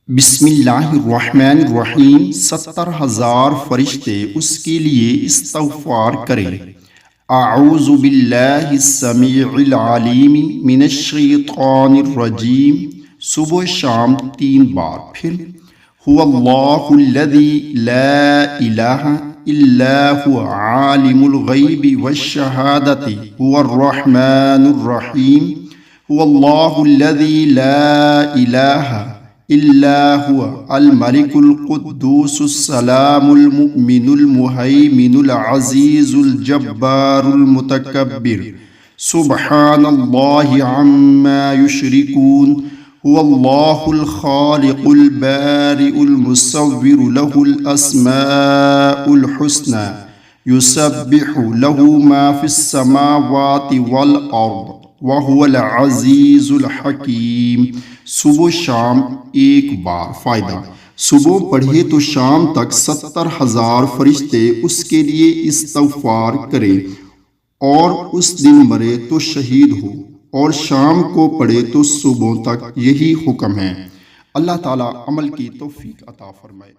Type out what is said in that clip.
بسم اللہ الرحمن الرحیم 70,000 فرشتے اس کے لیے استغفار کریں۔ اعوذ باللہ السمیع العلیم من الشیطان الرجیم۔ صبح شام 3 بار، پھر هو اللہ الذی لا الہ الا هو عالم الغیب والشہادۃ هو الرحمن الرحیم۔ هو اللہ الذی لا الہ الا هو الملک القدوس السلام المؤمن المہیمن العزیز الجبار المتکبر سبحان اللہ عما یشرکون۔ هو اللہ الخالق البارئ المصور له الاسماء الحسنى یسبح له ما فی السماوات والارض وهو العزیز الحکیم۔ صبح شام 1 بار۔ فائدہ: صبح پڑھے تو شام تک 70,000 فرشتے اس کے لیے استغفار کریں، اور اس دن مرے تو شہید ہو، اور شام کو پڑھے تو صبح تک۔ یہی حکم ہے۔ اللہ تعالیٰ عمل کی توفیق عطا فرمائے۔